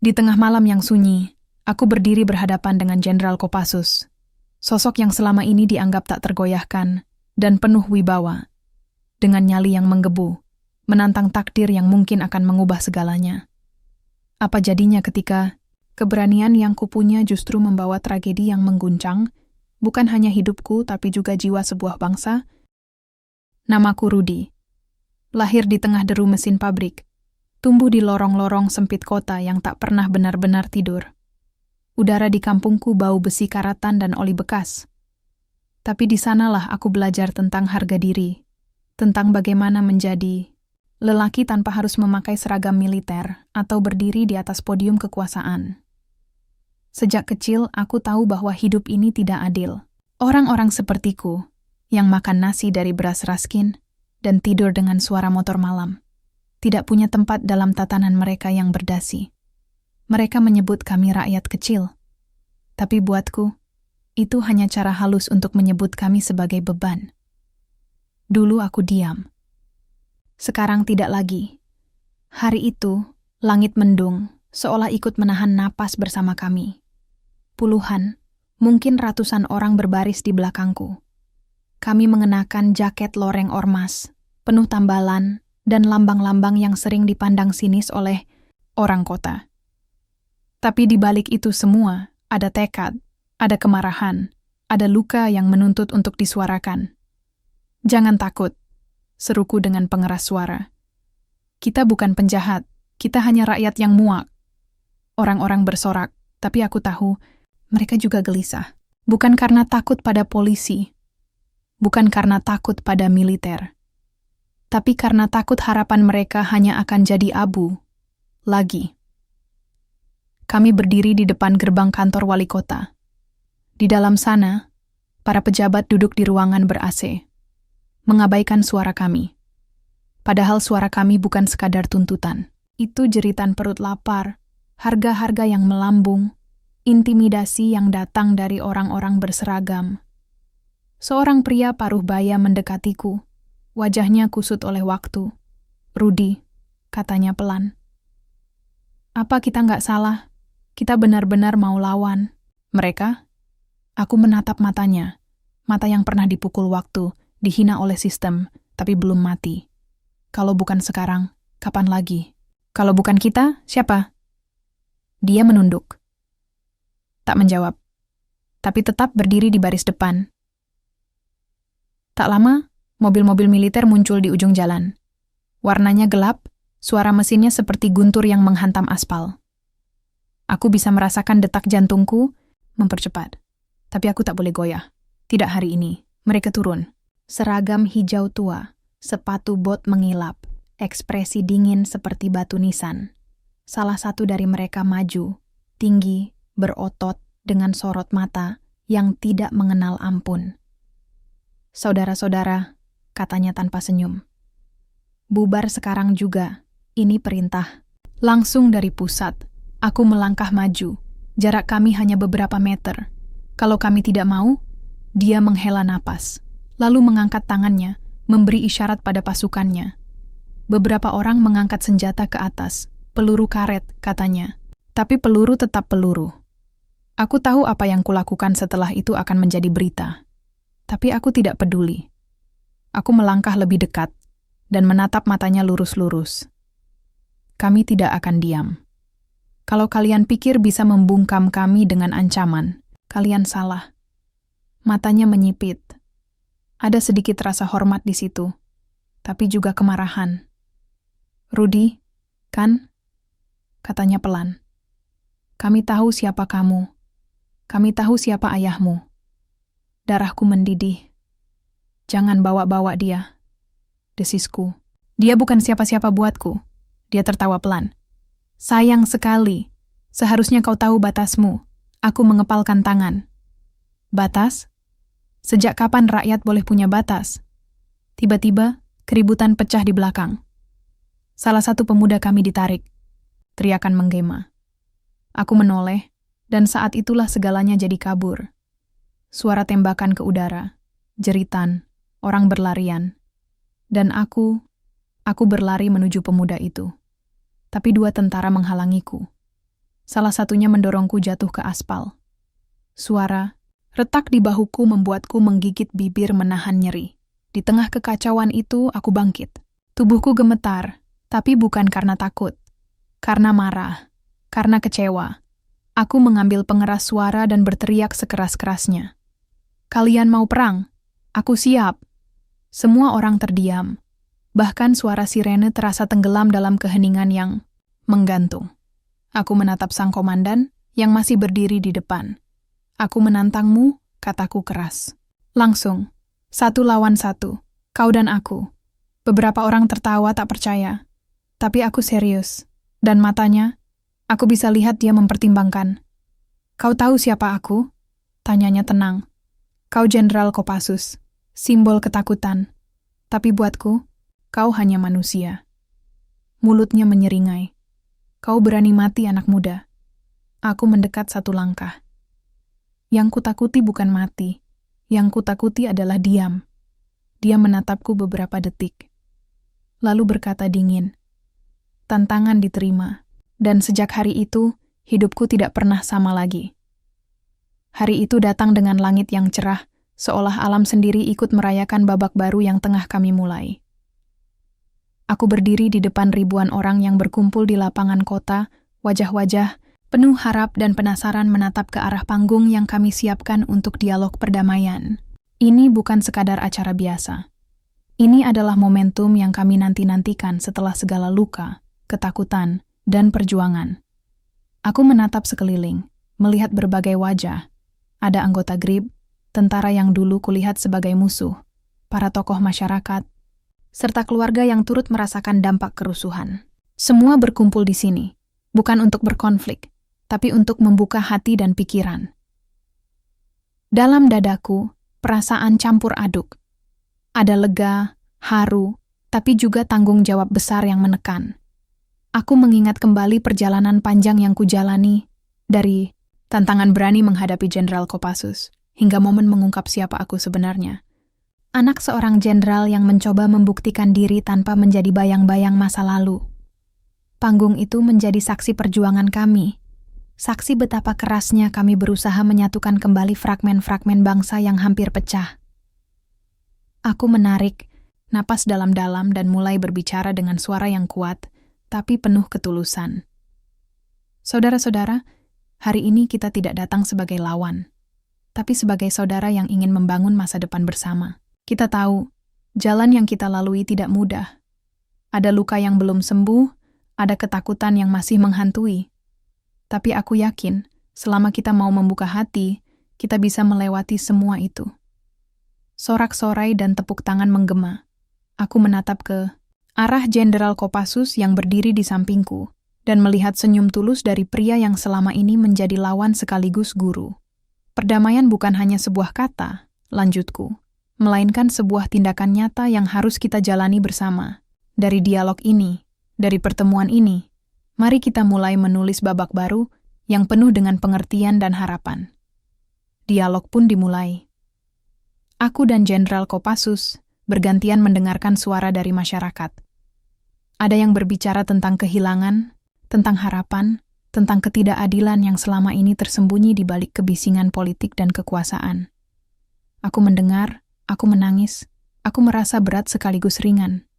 Di tengah malam yang sunyi, aku berdiri berhadapan dengan Jenderal Kopassus, sosok yang selama ini dianggap tak tergoyahkan dan penuh wibawa, dengan nyali yang menggebu, menantang takdir yang mungkin akan mengubah segalanya. Apa jadinya ketika keberanian yang kupunya justru membawa tragedi yang mengguncang, bukan hanya hidupku tapi juga jiwa sebuah bangsa? Namaku Rudi. Lahir di tengah deru mesin pabrik, tumbuh di lorong-lorong sempit kota yang tak pernah benar-benar tidur. Udara di kampungku bau besi karatan dan oli bekas. Tapi di sanalah aku belajar tentang harga diri, tentang bagaimana menjadi lelaki tanpa harus memakai seragam militer atau berdiri di atas podium kekuasaan. Sejak kecil, aku tahu bahwa hidup ini tidak adil. Orang-orang sepertiku, yang makan nasi dari beras raskin dan tidur dengan suara motor malam, tidak punya tempat dalam tatanan mereka yang berdasi. Mereka menyebut kami rakyat kecil. Tapi buatku, itu hanya cara halus untuk menyebut kami sebagai beban. Dulu aku diam. Sekarang tidak lagi. Hari itu, langit mendung, seolah ikut menahan napas bersama kami. Puluhan, mungkin ratusan orang berbaris di belakangku. Kami mengenakan jaket loreng ormas, penuh tambalan, dan lambang-lambang yang sering dipandang sinis oleh orang kota. Tapi di balik itu semua, ada tekad, ada kemarahan, ada luka yang menuntut untuk disuarakan. Jangan takut, seruku dengan pengeras suara. Kita bukan penjahat, kita hanya rakyat yang muak. Orang-orang bersorak, tapi aku tahu mereka juga gelisah. Bukan karena takut pada polisi, bukan karena takut pada militer, tapi karena takut harapan mereka hanya akan jadi abu lagi. Kami berdiri di depan gerbang kantor wali kota. Di dalam sana, para pejabat duduk di ruangan ber-AC, mengabaikan suara kami. Padahal suara kami bukan sekadar tuntutan. Itu jeritan perut lapar, harga-harga yang melambung, intimidasi yang datang dari orang-orang berseragam. Seorang pria paruh baya mendekatiku. Wajahnya kusut oleh waktu. "Rudi," katanya pelan. "Apa kita nggak salah? Kita benar-benar mau lawan." "Mereka?" Aku menatap matanya. Mata yang pernah dipukul waktu, dihina oleh sistem, tapi belum mati. Kalau bukan sekarang, kapan lagi? Kalau bukan kita, siapa? Dia menunduk. Tak menjawab, tapi tetap berdiri di baris depan. Tak lama, mobil-mobil militer muncul di ujung jalan. Warnanya gelap, suara mesinnya seperti guntur yang menghantam aspal. Aku bisa merasakan detak jantungku mempercepat. Tapi aku tak boleh goyah. Tidak hari ini. Mereka turun. Seragam hijau tua, sepatu bot mengilap, ekspresi dingin seperti batu nisan. Salah satu dari mereka maju, tinggi, berotot, dengan sorot mata yang tidak mengenal ampun. "Saudara-saudara," katanya tanpa senyum. "Bubar sekarang juga. Ini perintah." Langsung dari pusat, aku melangkah maju. Jarak kami hanya beberapa meter. Kalau kami tidak mau, dia menghela napas, lalu mengangkat tangannya, memberi isyarat pada pasukannya. Beberapa orang mengangkat senjata ke atas. "Peluru karet," katanya. Tapi peluru tetap peluru. Aku tahu apa yang kulakukan setelah itu akan menjadi berita. Tapi aku tidak peduli. Aku melangkah lebih dekat dan menatap matanya lurus-lurus. "Kami tidak akan diam. Kalau kalian pikir bisa membungkam kami dengan ancaman, kalian salah." Matanya menyipit. Ada sedikit rasa hormat di situ, tapi juga kemarahan. "Rudi, kan?" katanya pelan. "Kami tahu siapa kamu. Kami tahu siapa ayahmu." Darahku mendidih. "Jangan bawa-bawa dia," desisku. "Dia bukan siapa-siapa buatku." Dia tertawa pelan. "Sayang sekali. Seharusnya kau tahu batasmu." Aku mengepalkan tangan. "Batas? Sejak kapan rakyat boleh punya batas?" Tiba-tiba, keributan pecah di belakang. Salah satu pemuda kami ditarik. Teriakan menggema. Aku menoleh, dan saat itulah segalanya jadi kabur. Suara tembakan ke udara, jeritan, orang berlarian. Dan aku berlari menuju pemuda itu. Tapi dua tentara menghalangiku. Salah satunya mendorongku jatuh ke aspal. Suara, retak di bahuku membuatku menggigit bibir menahan nyeri. Di tengah kekacauan itu, aku bangkit. Tubuhku gemetar, tapi bukan karena takut. Karena marah, karena kecewa. Aku mengambil pengeras suara dan berteriak sekeras-kerasnya. Kalian mau perang? Aku siap. Semua orang terdiam. Bahkan suara sirene terasa tenggelam dalam keheningan yang menggantung. Aku menatap sang komandan yang masih berdiri di depan. Aku menantangmu, kataku keras. Langsung, 1 lawan 1, kau dan aku. Beberapa orang tertawa tak percaya. Tapi aku serius. Dan matanya, aku bisa lihat dia mempertimbangkan. Kau tahu siapa aku? Tanyanya tenang. Kau Jenderal Kopassus, simbol ketakutan. Tapi buatku, kau hanya manusia. Mulutnya menyeringai. Kau berani mati, anak muda. Aku mendekat 1 langkah. Yang kutakuti bukan mati. Yang kutakuti adalah diam. Dia menatapku beberapa detik. Lalu berkata dingin. Tantangan diterima. Dan sejak hari itu, hidupku tidak pernah sama lagi. Hari itu datang dengan langit yang cerah, seolah alam sendiri ikut merayakan babak baru yang tengah kami mulai. Aku berdiri di depan ribuan orang yang berkumpul di lapangan kota, wajah-wajah penuh harap dan penasaran menatap ke arah panggung yang kami siapkan untuk dialog perdamaian. Ini bukan sekadar acara biasa. Ini adalah momentum yang kami nanti-nantikan setelah segala luka, ketakutan, dan perjuangan. Aku menatap sekeliling, melihat berbagai wajah. Ada anggota GRIB, tentara yang dulu kulihat sebagai musuh, para tokoh masyarakat, serta keluarga yang turut merasakan dampak kerusuhan. Semua berkumpul di sini, bukan untuk berkonflik, tapi untuk membuka hati dan pikiran. Dalam dadaku, perasaan campur aduk. Ada lega, haru, tapi juga tanggung jawab besar yang menekan. Aku mengingat kembali perjalanan panjang yang kujalani, dari tantangan berani menghadapi Jenderal Kopassus, hingga momen mengungkap siapa aku sebenarnya. Anak seorang jenderal yang mencoba membuktikan diri tanpa menjadi bayang-bayang masa lalu. Panggung itu menjadi saksi perjuangan kami, saksi betapa kerasnya kami berusaha menyatukan kembali fragmen-fragmen bangsa yang hampir pecah. Aku menarik napas dalam-dalam dan mulai berbicara dengan suara yang kuat, tapi penuh ketulusan. Saudara-saudara, hari ini kita tidak datang sebagai lawan, tapi sebagai saudara yang ingin membangun masa depan bersama. Kita tahu, jalan yang kita lalui tidak mudah. Ada luka yang belum sembuh, ada ketakutan yang masih menghantui. Tapi aku yakin, selama kita mau membuka hati, kita bisa melewati semua itu. Sorak-sorai dan tepuk tangan menggema. Aku menatap ke arah Jenderal Kopassus yang berdiri di sampingku, dan melihat senyum tulus dari pria yang selama ini menjadi lawan sekaligus guru. Perdamaian bukan hanya sebuah kata, lanjutku, melainkan sebuah tindakan nyata yang harus kita jalani bersama. Dari dialog ini, dari pertemuan ini, mari kita mulai menulis babak baru yang penuh dengan pengertian dan harapan. Dialog pun dimulai. Aku dan Jenderal Kopassus bergantian mendengarkan suara dari masyarakat. Ada yang berbicara tentang kehilangan, tentang harapan, tentang ketidakadilan yang selama ini tersembunyi di balik kebisingan politik dan kekuasaan. Aku mendengar, aku menangis, aku merasa berat sekaligus ringan.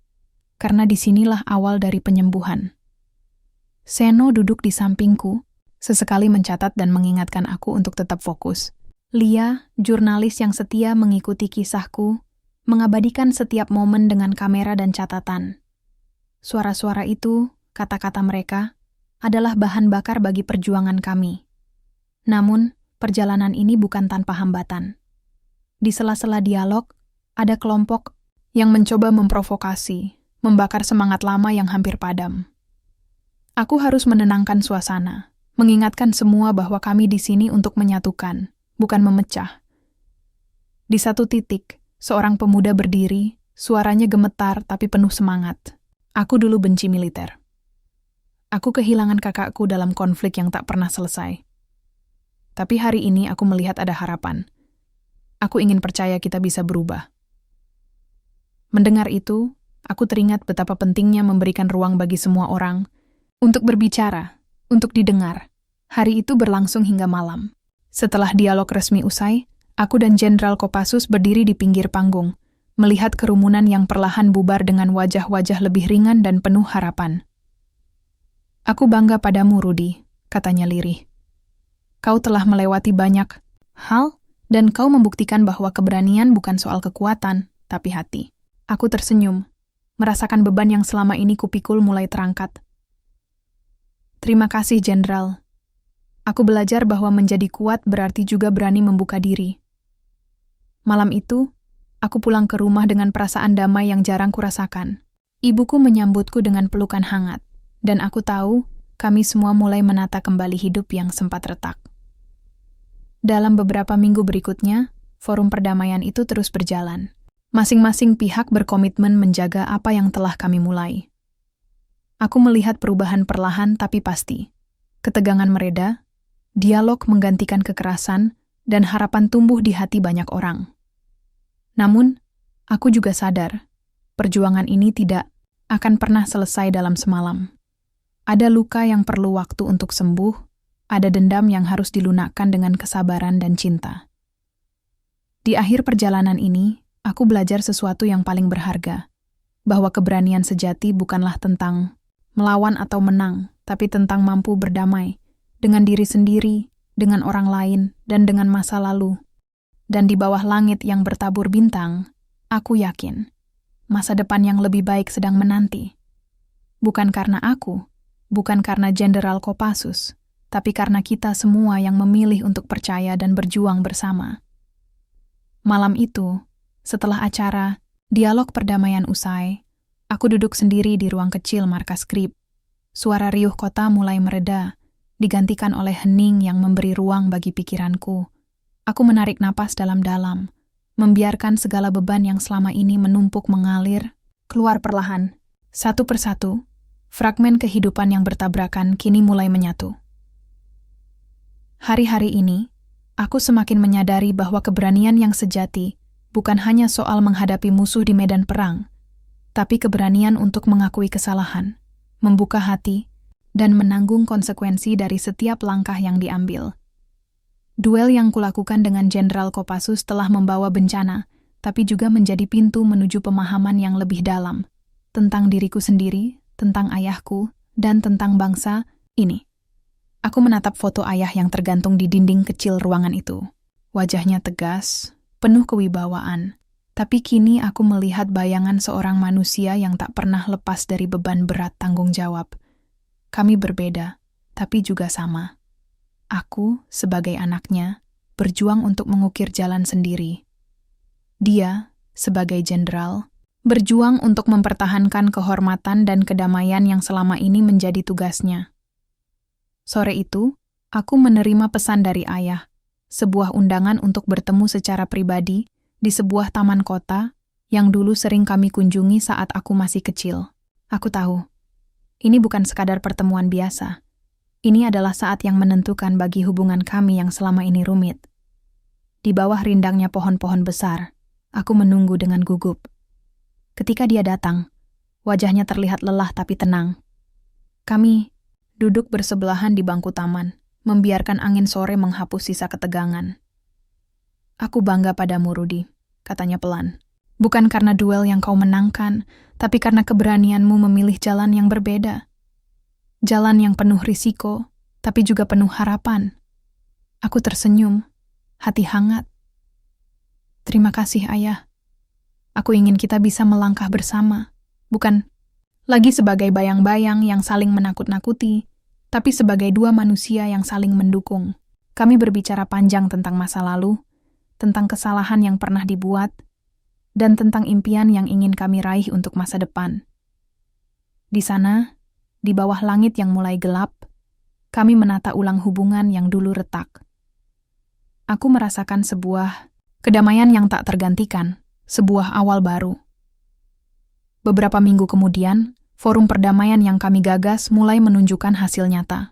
Karena disinilah awal dari penyembuhan. Seno duduk di sampingku, sesekali mencatat dan mengingatkan aku untuk tetap fokus. Lia, jurnalis yang setia mengikuti kisahku, mengabadikan setiap momen dengan kamera dan catatan. Suara-suara itu, kata-kata mereka, adalah bahan bakar bagi perjuangan kami. Namun, perjalanan ini bukan tanpa hambatan. Di sela-sela dialog, ada kelompok yang mencoba memprovokasi, membakar semangat lama yang hampir padam. Aku harus menenangkan suasana, mengingatkan semua bahwa kami di sini untuk menyatukan, bukan memecah. Di satu titik, seorang pemuda berdiri, suaranya gemetar tapi penuh semangat. Aku dulu benci militer. Aku kehilangan kakakku dalam konflik yang tak pernah selesai. Tapi hari ini aku melihat ada harapan. Aku ingin percaya kita bisa berubah. Mendengar itu, aku teringat betapa pentingnya memberikan ruang bagi semua orang untuk berbicara, untuk didengar. Hari itu berlangsung hingga malam. Setelah dialog resmi usai, aku dan Jenderal Kopassus berdiri di pinggir panggung, melihat kerumunan yang perlahan bubar dengan wajah-wajah lebih ringan dan penuh harapan. "Aku bangga padamu, Rudy," katanya lirih. "Kau telah melewati banyak hal, dan kau membuktikan bahwa keberanian bukan soal kekuatan, tapi hati." Aku tersenyum, merasakan beban yang selama ini kupikul mulai terangkat. "Terima kasih, Jenderal. Aku belajar bahwa menjadi kuat berarti juga berani membuka diri." Malam itu, aku pulang ke rumah dengan perasaan damai yang jarang kurasakan. Ibuku menyambutku dengan pelukan hangat, dan aku tahu kami semua mulai menata kembali hidup yang sempat retak. Dalam beberapa minggu berikutnya, forum perdamaian itu terus berjalan. Masing-masing pihak berkomitmen menjaga apa yang telah kami mulai. Aku melihat perubahan perlahan tapi pasti. Ketegangan mereda, dialog menggantikan kekerasan, dan harapan tumbuh di hati banyak orang. Namun, aku juga sadar, perjuangan ini tidak akan pernah selesai dalam semalam. Ada luka yang perlu waktu untuk sembuh, ada dendam yang harus dilunakkan dengan kesabaran dan cinta. Di akhir perjalanan ini, aku belajar sesuatu yang paling berharga, bahwa keberanian sejati bukanlah tentang melawan atau menang, tapi tentang mampu berdamai dengan diri sendiri, dengan orang lain, dan dengan masa lalu. Dan di bawah langit yang bertabur bintang, aku yakin masa depan yang lebih baik sedang menanti. Bukan karena aku, bukan karena Jenderal Kopassus, tapi karena kita semua yang memilih untuk percaya dan berjuang bersama. Malam itu, setelah acara dialog perdamaian usai, aku duduk sendiri di ruang kecil markas KRIP. Suara riuh kota mulai mereda, digantikan oleh hening yang memberi ruang bagi pikiranku. Aku menarik napas dalam-dalam, membiarkan segala beban yang selama ini menumpuk mengalir, keluar perlahan. Satu persatu, fragmen kehidupan yang bertabrakan kini mulai menyatu. Hari-hari ini, aku semakin menyadari bahwa keberanian yang sejati bukan hanya soal menghadapi musuh di medan perang, tapi keberanian untuk mengakui kesalahan, membuka hati, dan menanggung konsekuensi dari setiap langkah yang diambil. Duel yang kulakukan dengan Jenderal Kopassus telah membawa bencana, tapi juga menjadi pintu menuju pemahaman yang lebih dalam, tentang diriku sendiri, tentang ayahku, dan tentang bangsa ini. Aku menatap foto ayah yang tergantung di dinding kecil ruangan itu. Wajahnya tegas, penuh kewibawaan, tapi kini aku melihat bayangan seorang manusia yang tak pernah lepas dari beban berat tanggung jawab. Kami berbeda, tapi juga sama. Aku, sebagai anaknya, berjuang untuk mengukir jalan sendiri. Dia, sebagai jenderal, berjuang untuk mempertahankan kehormatan dan kedamaian yang selama ini menjadi tugasnya. Sore itu, aku menerima pesan dari ayah, sebuah undangan untuk bertemu secara pribadi di sebuah taman kota yang dulu sering kami kunjungi saat aku masih kecil. Aku tahu, ini bukan sekadar pertemuan biasa. Ini adalah saat yang menentukan bagi hubungan kami yang selama ini rumit. Di bawah rindangnya pohon-pohon besar, aku menunggu dengan gugup. Ketika dia datang, wajahnya terlihat lelah tapi tenang. Kami duduk bersebelahan di bangku taman, membiarkan angin sore menghapus sisa ketegangan. "Aku bangga padamu, Rudy," katanya pelan. "Bukan karena duel yang kau menangkan, tapi karena keberanianmu memilih jalan yang berbeda. Jalan yang penuh risiko, tapi juga penuh harapan." Aku tersenyum, hati hangat. "Terima kasih, Ayah. Aku ingin kita bisa melangkah bersama, bukan lagi sebagai bayang-bayang yang saling menakut-nakuti, tapi sebagai dua manusia yang saling mendukung." Kami berbicara panjang tentang masa lalu, tentang kesalahan yang pernah dibuat, dan tentang impian yang ingin kami raih untuk masa depan. Di sana, di bawah langit yang mulai gelap, kami menata ulang hubungan yang dulu retak. Aku merasakan sebuah kedamaian yang tak tergantikan, sebuah awal baru. Beberapa minggu kemudian, forum perdamaian yang kami gagas mulai menunjukkan hasil nyata.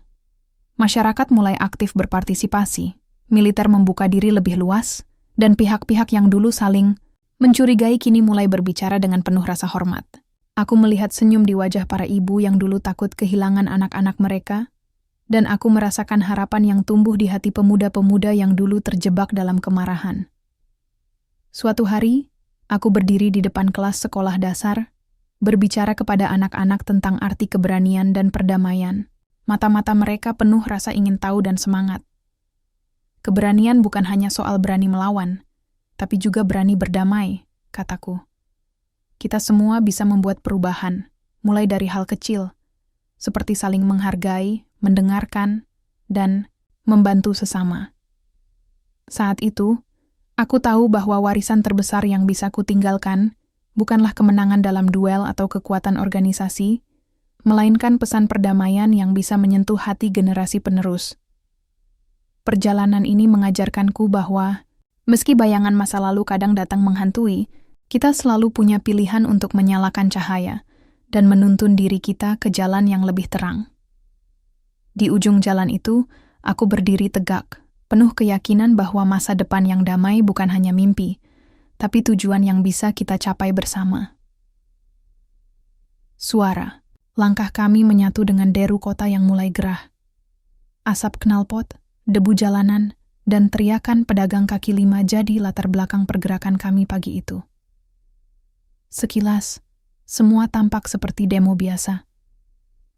Masyarakat mulai aktif berpartisipasi, militer membuka diri lebih luas, dan pihak-pihak yang dulu saling mencurigai kini mulai berbicara dengan penuh rasa hormat. Aku melihat senyum di wajah para ibu yang dulu takut kehilangan anak-anak mereka, dan aku merasakan harapan yang tumbuh di hati pemuda-pemuda yang dulu terjebak dalam kemarahan. Suatu hari, aku berdiri di depan kelas sekolah dasar, berbicara kepada anak-anak tentang arti keberanian dan perdamaian. Mata-mata mereka penuh rasa ingin tahu dan semangat. Keberanian bukan hanya soal berani melawan, tapi juga berani berdamai, kataku. Kita semua bisa membuat perubahan, mulai dari hal kecil, seperti saling menghargai, mendengarkan, dan membantu sesama. Saat itu, aku tahu bahwa warisan terbesar yang bisa kutinggalkan bukanlah kemenangan dalam duel atau kekuatan organisasi, melainkan pesan perdamaian yang bisa menyentuh hati generasi penerus. Perjalanan ini mengajarkanku bahwa, meski bayangan masa lalu kadang datang menghantui, kita selalu punya pilihan untuk menyalakan cahaya dan menuntun diri kita ke jalan yang lebih terang. Di ujung jalan itu, aku berdiri tegak, penuh keyakinan bahwa masa depan yang damai bukan hanya mimpi, tapi tujuan yang bisa kita capai bersama. Suara. Langkah kami menyatu dengan deru kota yang mulai gerah. Asap knalpot, debu jalanan, dan teriakan pedagang kaki lima jadi latar belakang pergerakan kami pagi itu. Sekilas, semua tampak seperti demo biasa.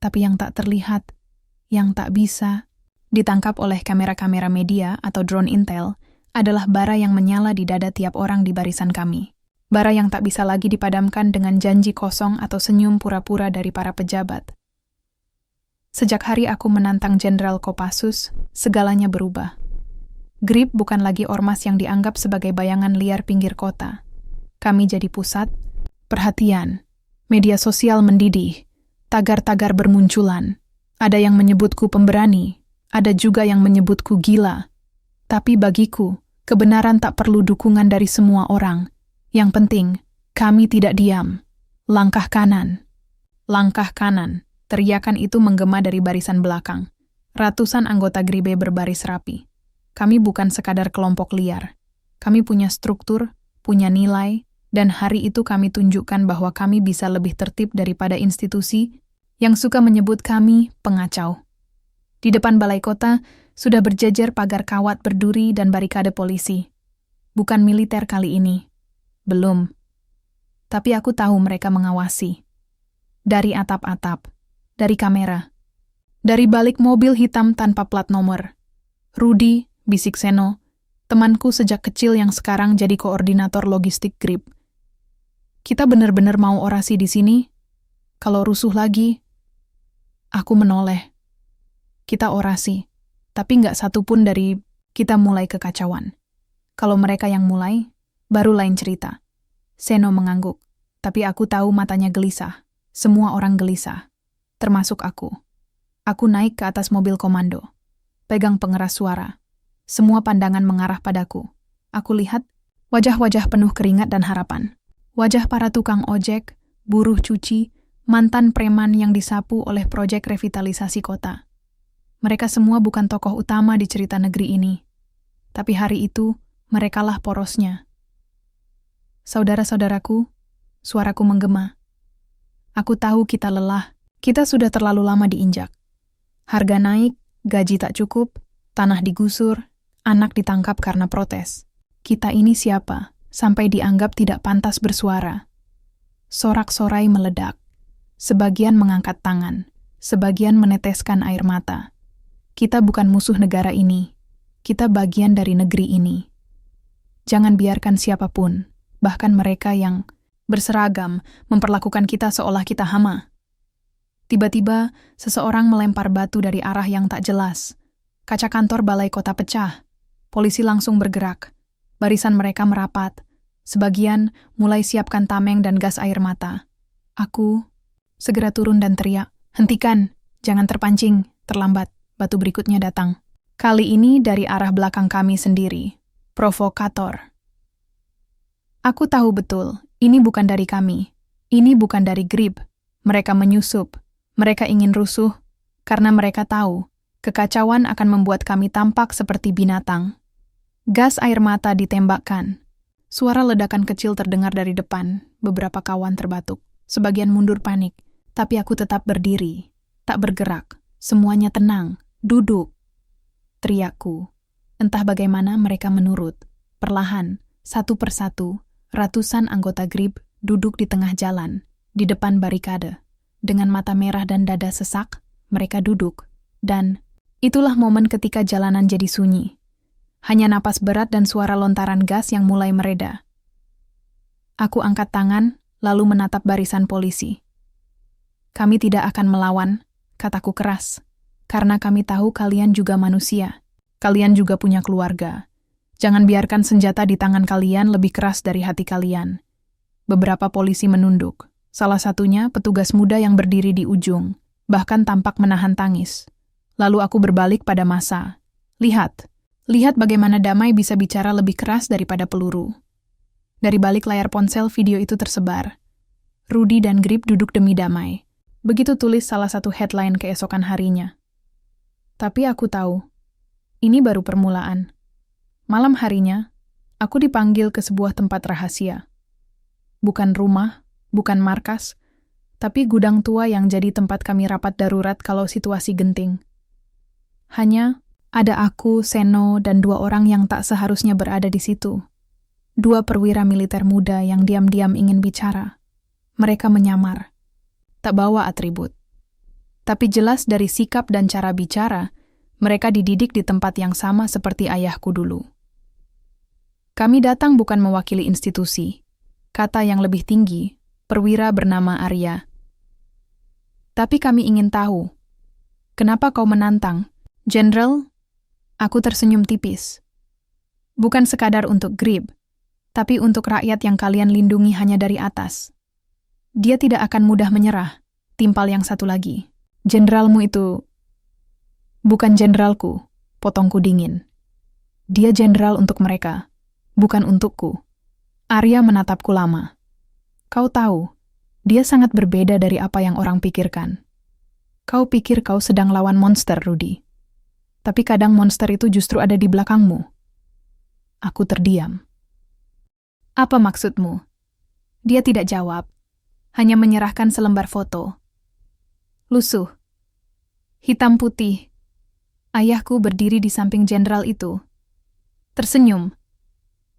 Tapi yang tak terlihat, yang tak bisa ditangkap oleh kamera-kamera media atau drone intel adalah bara yang menyala di dada tiap orang di barisan kami. Bara yang tak bisa lagi dipadamkan dengan janji kosong atau senyum pura-pura dari para pejabat. Sejak hari aku menantang Jenderal Kopassus, segalanya berubah. GRIP bukan lagi ormas yang dianggap sebagai bayangan liar pinggir kota. Kami jadi pusat perhatian. Media sosial mendidih. Tagar-tagar bermunculan. Ada yang menyebutku pemberani, ada juga yang menyebutku gila. Tapi bagiku, kebenaran tak perlu dukungan dari semua orang. Yang penting, kami tidak diam. Langkah kanan. Langkah kanan. Teriakan itu menggema dari barisan belakang. Ratusan anggota GRIB berbaris rapi. Kami bukan sekadar kelompok liar. Kami punya struktur, punya nilai, dan hari itu kami tunjukkan bahwa kami bisa lebih tertib daripada institusi yang suka menyebut kami pengacau. Di depan balai kota, sudah berjejer pagar kawat berduri dan barikade polisi. Bukan militer kali ini. Belum. Tapi aku tahu mereka mengawasi. Dari atap-atap, dari kamera, dari balik mobil hitam tanpa plat nomor. Rudy, bisik Seno, temanku sejak kecil yang sekarang jadi koordinator logistik GRIP. Kita benar-benar mau orasi di sini? Kalau rusuh lagi, aku menoleh. Kita orasi, tapi nggak satupun dari kita mulai kekacauan. Kalau mereka yang mulai, baru lain cerita. Seno mengangguk, tapi aku tahu matanya gelisah. Semua orang gelisah, termasuk aku. Aku naik ke atas mobil komando, pegang pengeras suara. Semua pandangan mengarah padaku. Aku lihat wajah-wajah penuh keringat dan harapan. Wajah para tukang ojek, buruh cuci, mantan preman yang disapu oleh proyek revitalisasi kota. Mereka semua bukan tokoh utama di cerita negeri ini. Tapi hari itu, merekalah porosnya. Saudara-saudaraku, suaraku menggema. Aku tahu kita lelah, kita sudah terlalu lama diinjak. Harga naik, gaji tak cukup, tanah digusur, anak ditangkap karena protes. Kita ini siapa, sampai dianggap tidak pantas bersuara? Sorak-sorai meledak. Sebagian mengangkat tangan, sebagian meneteskan air mata. Kita bukan musuh negara ini, kita bagian dari negeri ini. Jangan biarkan siapapun, bahkan mereka yang berseragam, memperlakukan kita seolah kita hama. Tiba-tiba, seseorang melempar batu dari arah yang tak jelas. Kaca kantor balai kota pecah. Polisi langsung bergerak. Barisan mereka merapat. Sebagian mulai siapkan tameng dan gas air mata. Aku segera turun dan teriak, "Hentikan! Jangan terpancing! Terlambat!" Batu berikutnya datang. Kali ini dari arah belakang kami sendiri. Provokator. Aku tahu betul, ini bukan dari kami. Ini bukan dari GRIP. Mereka menyusup. Mereka ingin rusuh, karena mereka tahu, kekacauan akan membuat kami tampak seperti binatang. Gas air mata ditembakkan. Suara ledakan kecil terdengar dari depan, beberapa kawan terbatuk. Sebagian mundur panik, tapi aku tetap berdiri. Tak bergerak, semuanya tenang. Duduk, teriakku. Entah bagaimana mereka menurut. Perlahan, satu persatu, ratusan anggota GRIB duduk di tengah jalan, di depan barikade. Dengan mata merah dan dada sesak, mereka duduk. Dan itulah momen ketika jalanan jadi sunyi. Hanya napas berat dan suara lontaran gas yang mulai mereda. Aku angkat tangan, lalu menatap barisan polisi. Kami tidak akan melawan, kataku keras. Karena kami tahu kalian juga manusia. Kalian juga punya keluarga. Jangan biarkan senjata di tangan kalian lebih keras dari hati kalian. Beberapa polisi menunduk. Salah satunya petugas muda yang berdiri di ujung, bahkan tampak menahan tangis. Lalu aku berbalik pada massa. Lihat bagaimana damai bisa bicara lebih keras daripada peluru. Dari balik layar ponsel video itu tersebar. Rudy dan GRIB duduk demi damai. Begitu tulis salah satu headline keesokan harinya. Tapi aku tahu, ini baru permulaan. Malam harinya, aku dipanggil ke sebuah tempat rahasia. Bukan rumah, bukan markas, tapi gudang tua yang jadi tempat kami rapat darurat kalau situasi genting. Hanya ada aku, Seno, dan 2 orang yang tak seharusnya berada di situ. 2 perwira militer muda yang diam-diam ingin bicara. Mereka menyamar, tak bawa atribut. Tapi jelas dari sikap dan cara bicara, mereka dididik di tempat yang sama seperti ayahku dulu. Kami datang bukan mewakili institusi. Kata yang lebih tinggi, perwira bernama Arya. Tapi kami ingin tahu, kenapa kau menantang, Jenderal? Aku tersenyum tipis. Bukan sekadar untuk GRIB, tapi untuk rakyat yang kalian lindungi hanya dari atas. Dia tidak akan mudah menyerah, timpal yang satu lagi. Jenderalmu itu... Bukan jenderalku, potongku dingin. Dia jenderal untuk mereka, bukan untukku. Arya menatapku lama. Kau tahu, dia sangat berbeda dari apa yang orang pikirkan. Kau pikir kau sedang lawan monster, Rudy. Tapi kadang monster itu justru ada di belakangmu. Aku terdiam. Apa maksudmu? Dia tidak jawab, hanya menyerahkan selembar foto. Lusuh. Hitam putih. Ayahku berdiri di samping jenderal itu. Tersenyum.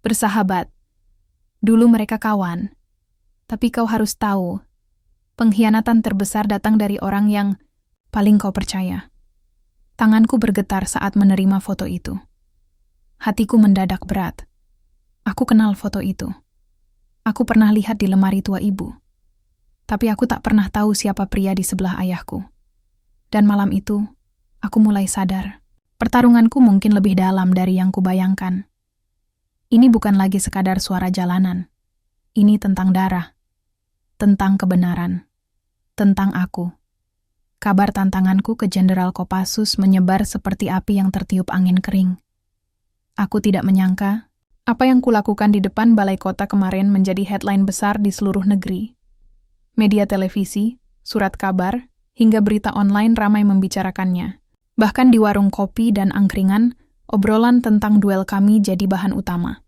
Bersahabat. Dulu mereka kawan. Tapi kau harus tahu, pengkhianatan terbesar datang dari orang yang paling kau percaya. Tanganku bergetar saat menerima foto itu. Hatiku mendadak berat. Aku kenal foto itu. Aku pernah lihat di lemari tua ibu. Tapi aku tak pernah tahu siapa pria di sebelah ayahku. Dan malam itu, aku mulai sadar. Pertarunganku mungkin lebih dalam dari yang kubayangkan. Ini bukan lagi sekadar suara jalanan. Ini tentang darah. Tentang kebenaran. Tentang aku. Kabar tantanganku ke Jenderal Kopassus menyebar seperti api yang tertiup angin kering. Aku tidak menyangka, apa yang kulakukan di depan balai kota kemarin menjadi headline besar di seluruh negeri. Media televisi, surat kabar, hingga berita online ramai membicarakannya. Bahkan di warung kopi dan angkringan, obrolan tentang duel kami jadi bahan utama.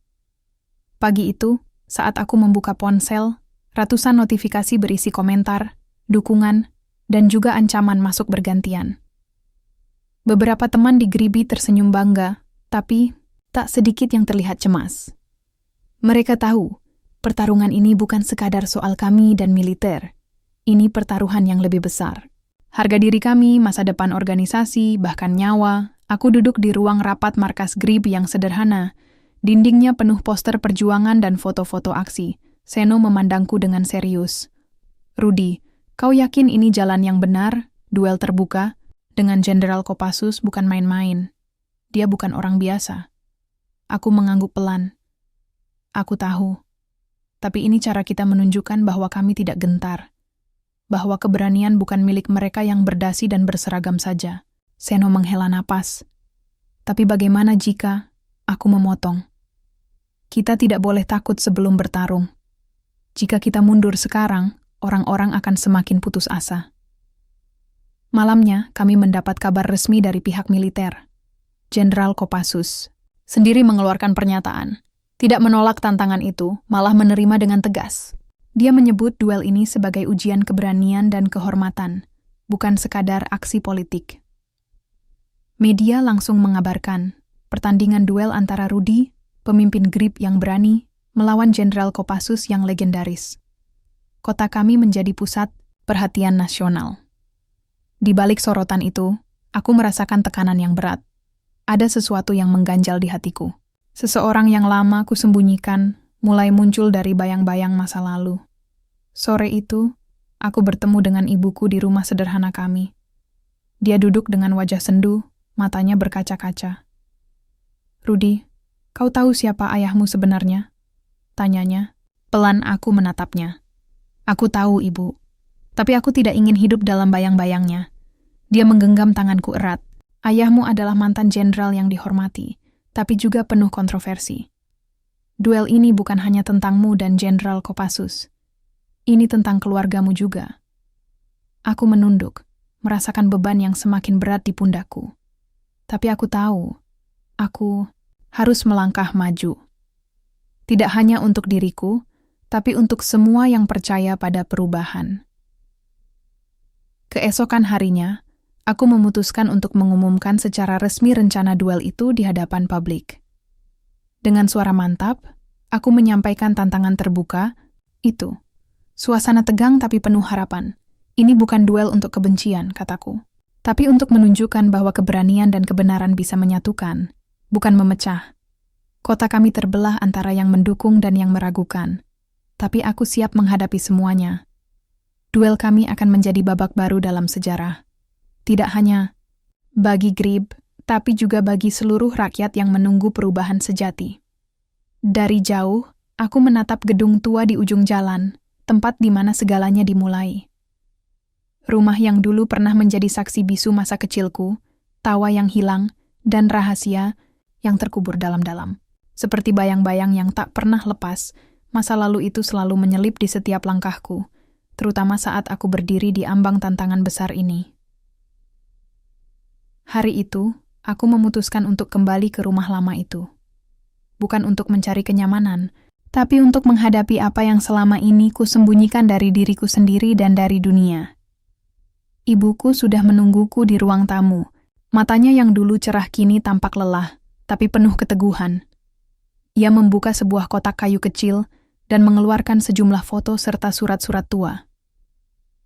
Pagi itu, saat aku membuka ponsel, ratusan notifikasi berisi komentar, dukungan, dan juga ancaman masuk bergantian. Beberapa teman di GRIBI tersenyum bangga, tapi tak sedikit yang terlihat cemas. Mereka tahu, pertarungan ini bukan sekadar soal kami dan militer. Ini pertaruhan yang lebih besar. Harga diri kami, masa depan organisasi, bahkan nyawa. Aku duduk di ruang rapat markas GRIB yang sederhana. Dindingnya penuh poster perjuangan dan foto-foto aksi. Seno memandangku dengan serius. Rudy, kau yakin ini jalan yang benar? Duel terbuka? Dengan Jenderal Kopassus bukan main-main. Dia bukan orang biasa. Aku mengangguk pelan. Aku tahu. Tapi ini cara kita menunjukkan bahwa kami tidak gentar. Bahwa keberanian bukan milik mereka yang berdasi dan berseragam saja. Seno menghela napas. Tapi bagaimana jika aku memotong? Kita tidak boleh takut sebelum bertarung. Jika kita mundur sekarang, orang-orang akan semakin putus asa. Malamnya, kami mendapat kabar resmi dari pihak militer. Jenderal Kopassus sendiri mengeluarkan pernyataan. Tidak menolak tantangan itu, malah menerima dengan tegas. Dia menyebut duel ini sebagai ujian keberanian dan kehormatan, bukan sekadar aksi politik. Media langsung mengabarkan pertandingan duel antara Rudy, pemimpin GRIB yang berani, melawan Jenderal Kopassus yang legendaris. Kota kami menjadi pusat perhatian nasional. Di balik sorotan itu, aku merasakan tekanan yang berat. Ada sesuatu yang mengganjal di hatiku. Seseorang yang lama kusembunyikan mulai muncul dari bayang-bayang masa lalu. Sore itu, aku bertemu dengan ibuku di rumah sederhana kami. Dia duduk dengan wajah sendu, matanya berkaca-kaca. "Rudy, kau tahu siapa ayahmu sebenarnya?" tanyanya. Pelan aku menatapnya. "Aku tahu, Ibu. Tapi aku tidak ingin hidup dalam bayang-bayangnya." Dia menggenggam tanganku erat. "Ayahmu adalah mantan jenderal yang dihormati, tapi juga penuh kontroversi. Duel ini bukan hanya tentangmu dan Jenderal Kopassus. Ini tentang keluargamu juga." Aku menunduk, merasakan beban yang semakin berat di pundakku. Tapi aku tahu, aku harus melangkah maju. Tidak hanya untuk diriku, tapi untuk semua yang percaya pada perubahan. Keesokan harinya, aku memutuskan untuk mengumumkan secara resmi rencana duel itu di hadapan publik. Dengan suara mantap, aku menyampaikan tantangan terbuka, itu. Suasana tegang tapi penuh harapan. "Ini bukan duel untuk kebencian," kataku. "Tapi untuk menunjukkan bahwa keberanian dan kebenaran bisa menyatukan, bukan memecah. Kota kami terbelah antara yang mendukung dan yang meragukan. Tapi aku siap menghadapi semuanya. Duel kami akan menjadi babak baru dalam sejarah. Tidak hanya bagi GRIB, tapi juga bagi seluruh rakyat yang menunggu perubahan sejati." Dari jauh, aku menatap gedung tua di ujung jalan, tempat di mana segalanya dimulai. Rumah yang dulu pernah menjadi saksi bisu masa kecilku, tawa yang hilang, dan rahasia yang terkubur dalam-dalam. Seperti bayang-bayang yang tak pernah lepas, masa lalu itu selalu menyelip di setiap langkahku, terutama saat aku berdiri di ambang tantangan besar ini. Hari itu, aku memutuskan untuk kembali ke rumah lama itu. Bukan untuk mencari kenyamanan, tapi untuk menghadapi apa yang selama ini kusembunyikan dari diriku sendiri dan dari dunia. Ibuku sudah menungguku di ruang tamu. Matanya yang dulu cerah kini tampak lelah, tapi penuh keteguhan. Ia membuka sebuah kotak kayu kecil dan mengeluarkan sejumlah foto serta surat-surat tua.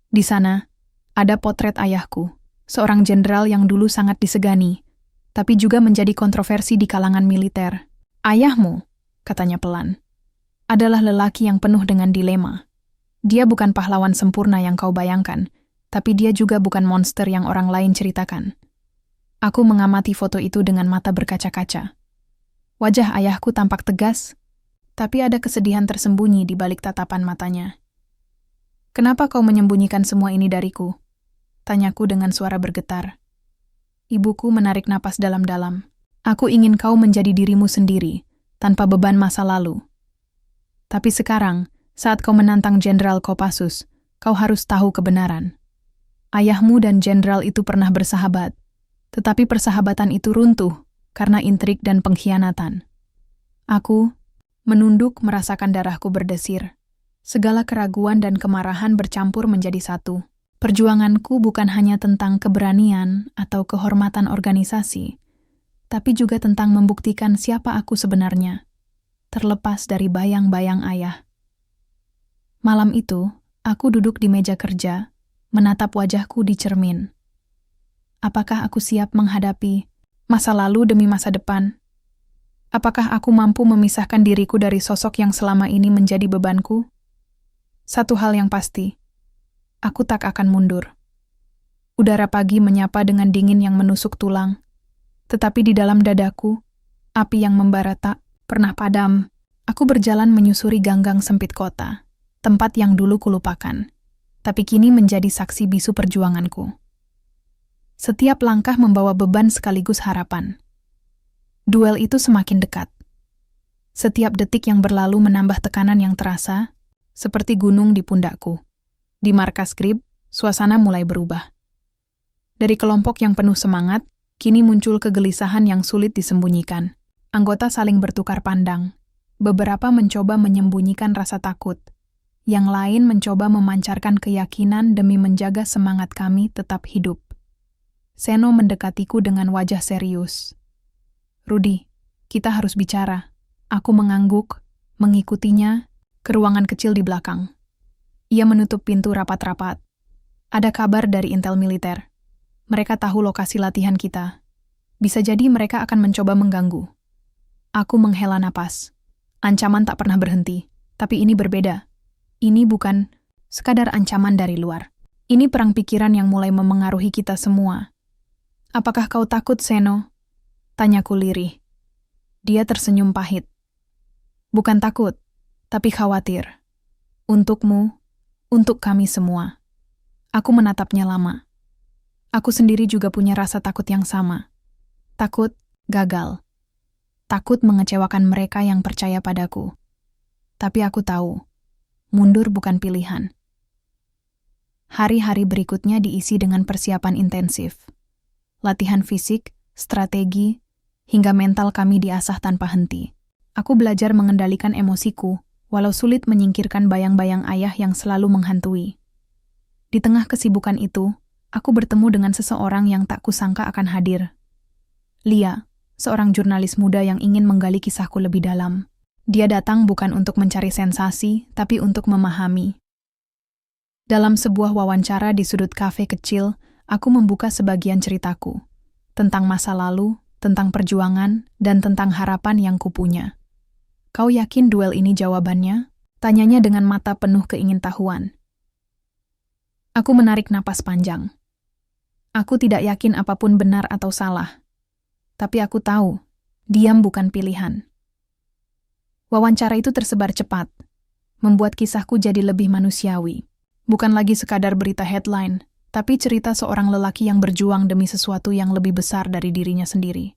Di sana, ada potret ayahku, seorang jenderal yang dulu sangat disegani, tapi juga menjadi kontroversi di kalangan militer. "Ayahmu," katanya pelan, "adalah lelaki yang penuh dengan dilema. Dia bukan pahlawan sempurna yang kau bayangkan, tapi dia juga bukan monster yang orang lain ceritakan." Aku mengamati foto itu dengan mata berkaca-kaca. Wajah ayahku tampak tegas, tapi ada kesedihan tersembunyi di balik tatapan matanya. "Kenapa kau menyembunyikan semua ini dariku?" tanyaku dengan suara bergetar. Ibuku menarik napas dalam-dalam. "Aku ingin kau menjadi dirimu sendiri, tanpa beban masa lalu. Tapi sekarang, saat kau menantang Jenderal Kopassus, kau harus tahu kebenaran. Ayahmu dan jenderal itu pernah bersahabat, tetapi persahabatan itu runtuh karena intrik dan pengkhianatan." Aku menunduk merasakan darahku berdesir. Segala keraguan dan kemarahan bercampur menjadi satu. Perjuanganku bukan hanya tentang keberanian atau kehormatan organisasi, tapi juga tentang membuktikan siapa aku sebenarnya, terlepas dari bayang-bayang ayah. Malam itu, aku duduk di meja kerja, menatap wajahku di cermin. Apakah aku siap menghadapi masa lalu demi masa depan? Apakah aku mampu memisahkan diriku dari sosok yang selama ini menjadi bebanku? Satu hal yang pasti, aku tak akan mundur. Udara pagi menyapa dengan dingin yang menusuk tulang, tetapi di dalam dadaku, api yang membara tak pernah padam. Aku berjalan menyusuri ganggang sempit kota, tempat yang dulu kulupakan, tapi kini menjadi saksi bisu perjuanganku. Setiap langkah membawa beban sekaligus harapan. Duel itu semakin dekat. Setiap detik yang berlalu menambah tekanan yang terasa, seperti gunung di pundakku. Di markas GRIB, suasana mulai berubah. Dari kelompok yang penuh semangat, kini muncul kegelisahan yang sulit disembunyikan. Anggota saling bertukar pandang. Beberapa mencoba menyembunyikan rasa takut. Yang lain mencoba memancarkan keyakinan demi menjaga semangat kami tetap hidup. Seno mendekatiku dengan wajah serius. Rudi, kita harus bicara. Aku mengangguk, mengikutinya ke ruangan kecil di belakang. Ia menutup pintu rapat-rapat. Ada kabar dari intel militer. Mereka tahu lokasi latihan kita. Bisa jadi mereka akan mencoba mengganggu. Aku menghela napas. Ancaman tak pernah berhenti, tapi ini berbeda. Ini bukan sekadar ancaman dari luar. Ini perang pikiran yang mulai memengaruhi kita semua. Apakah kau takut, Seno? Tanyaku lirih. Dia tersenyum pahit. Bukan takut, tapi khawatir. Untukmu, untuk kami semua. Aku menatapnya lama. Aku sendiri juga punya rasa takut yang sama. Takut gagal. Takut mengecewakan mereka yang percaya padaku. Tapi aku tahu, mundur bukan pilihan. Hari-hari berikutnya diisi dengan persiapan intensif. Latihan fisik, strategi, hingga mental kami diasah tanpa henti. Aku belajar mengendalikan emosiku, walau sulit menyingkirkan bayang-bayang ayah yang selalu menghantui. Di tengah kesibukan itu, aku bertemu dengan seseorang yang tak kusangka akan hadir. Lia, seorang jurnalis muda yang ingin menggali kisahku lebih dalam. Dia datang bukan untuk mencari sensasi, tapi untuk memahami. Dalam sebuah wawancara di sudut kafe kecil, aku membuka sebagian ceritaku. Tentang masa lalu, tentang perjuangan, dan tentang harapan yang kupunya. Kau yakin duel ini jawabannya? Tanyanya dengan mata penuh keingintahuan. Aku menarik napas panjang. Aku tidak yakin apapun benar atau salah. Tapi aku tahu, diam bukan pilihan. Wawancara itu tersebar cepat, membuat kisahku jadi lebih manusiawi. Bukan lagi sekadar berita headline, tapi cerita seorang lelaki yang berjuang demi sesuatu yang lebih besar dari dirinya sendiri.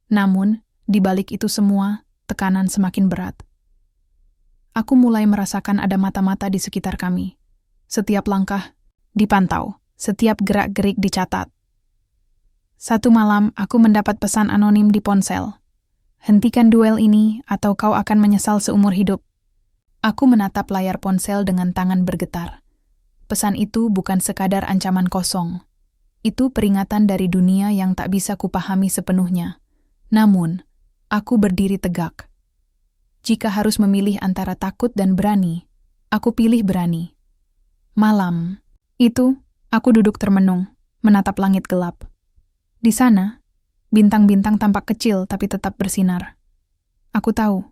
Namun, di balik itu semua, tekanan semakin berat. Aku mulai merasakan ada mata-mata di sekitar kami. Setiap langkah dipantau, setiap gerak-gerik dicatat. Satu malam, aku mendapat pesan anonim di ponsel. Hentikan duel ini atau kau akan menyesal seumur hidup. Aku menatap layar ponsel dengan tangan bergetar. Pesan itu bukan sekadar ancaman kosong. Itu peringatan dari dunia yang tak bisa kupahami sepenuhnya. Namun, aku berdiri tegak. Jika harus memilih antara takut dan berani, aku pilih berani. Malam itu, aku duduk termenung, menatap langit gelap. Di sana, bintang-bintang tampak kecil tapi tetap bersinar. Aku tahu,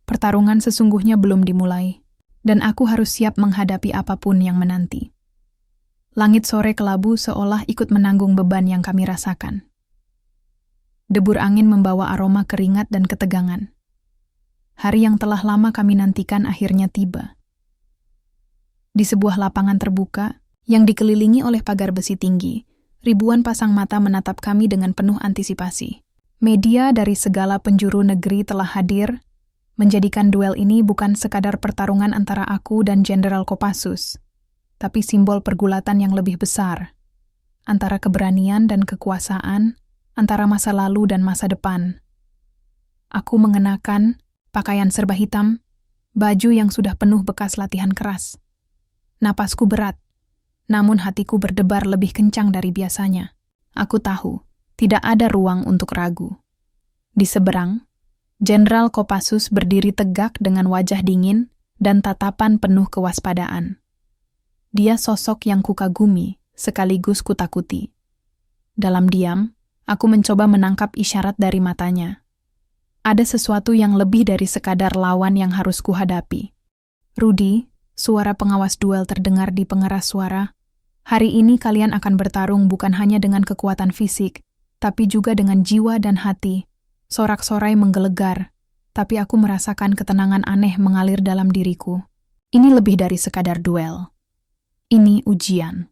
pertarungan sesungguhnya belum dimulai, dan aku harus siap menghadapi apapun yang menanti. Langit sore kelabu seolah ikut menanggung beban yang kami rasakan. Debur angin membawa aroma keringat dan ketegangan. Hari yang telah lama kami nantikan akhirnya tiba. Di sebuah lapangan terbuka, yang dikelilingi oleh pagar besi tinggi, ribuan pasang mata menatap kami dengan penuh antisipasi. Media dari segala penjuru negeri telah hadir, menjadikan duel ini bukan sekadar pertarungan antara aku dan Jenderal Kopassus, tapi simbol pergulatan yang lebih besar, antara keberanian dan kekuasaan, antara masa lalu dan masa depan. Aku mengenakan pakaian serba hitam, baju yang sudah penuh bekas latihan keras. Napasku berat, namun hatiku berdebar lebih kencang dari biasanya. Aku tahu, tidak ada ruang untuk ragu. Di seberang, Jenderal Kopassus berdiri tegak dengan wajah dingin dan tatapan penuh kewaspadaan. Dia sosok yang kukagumi, sekaligus kutakuti. Dalam diam, aku mencoba menangkap isyarat dari matanya. Ada sesuatu yang lebih dari sekadar lawan yang harus kuhadapi. Rudi, suara pengawas duel terdengar di pengeras suara. Hari ini kalian akan bertarung bukan hanya dengan kekuatan fisik, tapi juga dengan jiwa dan hati. Sorak-sorai menggelegar, tapi aku merasakan ketenangan aneh mengalir dalam diriku. Ini lebih dari sekadar duel. Ini ujian.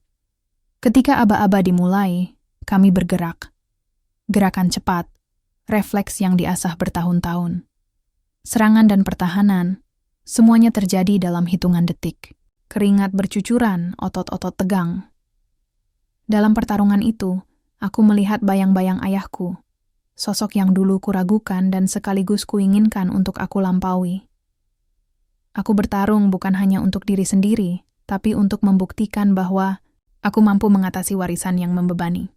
Ketika aba-aba dimulai, kami bergerak. Gerakan cepat, refleks yang diasah bertahun-tahun. Serangan dan pertahanan, semuanya terjadi dalam hitungan detik. Keringat bercucuran, otot-otot tegang. Dalam pertarungan itu, aku melihat bayang-bayang ayahku, sosok yang dulu kuragukan dan sekaligus kuinginkan untuk aku lampaui. Aku bertarung bukan hanya untuk diri sendiri, tapi untuk membuktikan bahwa aku mampu mengatasi warisan yang membebani.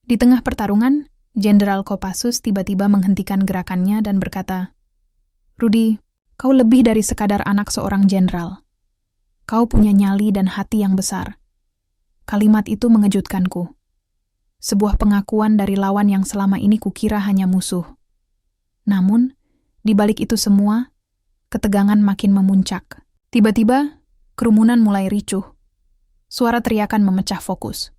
Di tengah pertarungan, Jenderal Kopassus tiba-tiba menghentikan gerakannya dan berkata, "Rudy, kau lebih dari sekadar anak seorang jenderal. Kau punya nyali dan hati yang besar." Kalimat itu mengejutkanku. Sebuah pengakuan dari lawan yang selama ini kukira hanya musuh. Namun, di balik itu semua, ketegangan makin memuncak. Tiba-tiba, kerumunan mulai ricuh. Suara teriakan memecah fokus.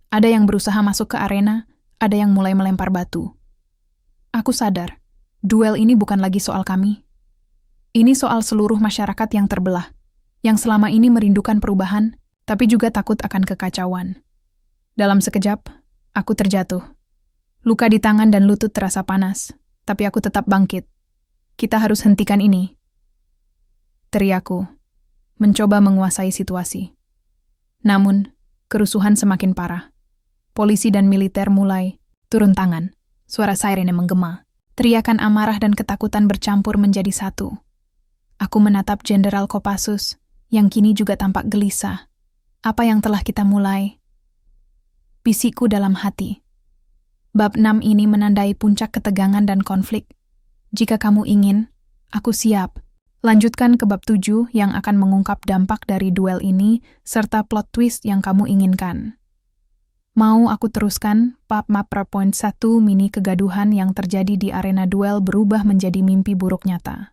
Ada yang berusaha masuk ke arena, ada yang mulai melempar batu. Aku sadar, duel ini bukan lagi soal kami. Ini soal seluruh masyarakat yang terbelah, yang selama ini merindukan perubahan, tapi juga takut akan kekacauan. Dalam sekejap, aku terjatuh. Luka di tangan dan lutut terasa panas, tapi aku tetap bangkit. Kita harus hentikan ini. Teriakku, mencoba menguasai situasi. Namun, kerusuhan semakin parah. Polisi dan militer mulai turun tangan. Suara siren yang menggema. Teriakan amarah dan ketakutan bercampur menjadi satu. Aku menatap Jenderal Kopassus, yang kini juga tampak gelisah. Apa yang telah kita mulai? Bisikku dalam hati. Bab 6 ini menandai puncak ketegangan dan konflik. Jika kamu ingin, aku siap. Lanjutkan ke bab 7 yang akan mengungkap dampak dari duel ini serta plot twist yang kamu inginkan. Mau aku teruskan bab Point 1 mini kegaduhan yang terjadi di arena duel berubah menjadi mimpi buruk nyata.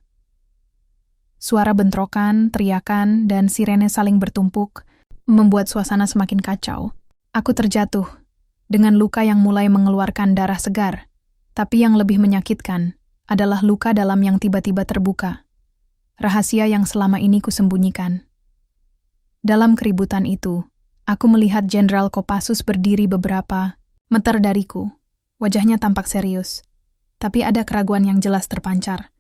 Suara bentrokan, teriakan, dan sirene saling bertumpuk membuat suasana semakin kacau. Aku terjatuh dengan luka yang mulai mengeluarkan darah segar, tapi yang lebih menyakitkan adalah luka dalam yang tiba-tiba terbuka. Rahasia yang selama ini kusembunyikan. Dalam keributan itu, aku melihat Jenderal Kopassus berdiri beberapa meter dariku. Wajahnya tampak serius, tapi ada keraguan yang jelas terpancar.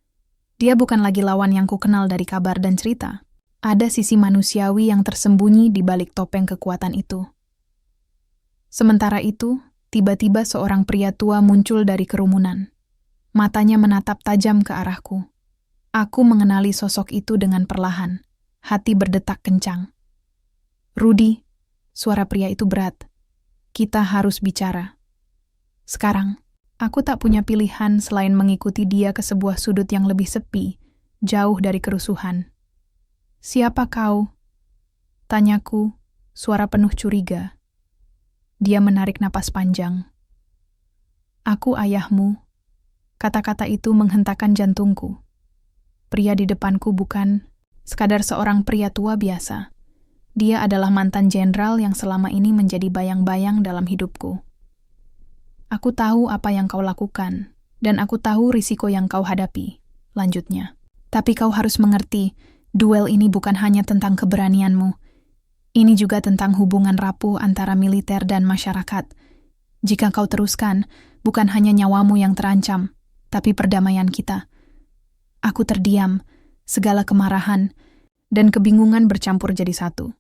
Dia bukan lagi lawan yang kukenal dari kabar dan cerita. Ada sisi manusiawi yang tersembunyi di balik topeng kekuatan itu. Sementara itu, tiba-tiba seorang pria tua muncul dari kerumunan. Matanya menatap tajam ke arahku. Aku mengenali sosok itu dengan perlahan. Hati berdetak kencang. "Rudy," suara pria itu berat. "Kita harus bicara. Sekarang, aku tak punya pilihan selain mengikuti dia ke sebuah sudut yang lebih sepi, jauh dari kerusuhan." "Siapa kau?" tanyaku, suara penuh curiga. Dia menarik napas panjang. "Aku ayahmu." Kata-kata itu menghentakkan jantungku. Pria di depanku bukan sekadar seorang pria tua biasa. Dia adalah mantan jenderal yang selama ini menjadi bayang-bayang dalam hidupku. "Aku tahu apa yang kau lakukan, dan aku tahu risiko yang kau hadapi," lanjutnya. "Tapi kau harus mengerti, duel ini bukan hanya tentang keberanianmu. Ini juga tentang hubungan rapuh antara militer dan masyarakat. Jika kau teruskan, bukan hanya nyawamu yang terancam, tapi perdamaian kita." Aku terdiam, segala kemarahan dan kebingungan bercampur jadi satu.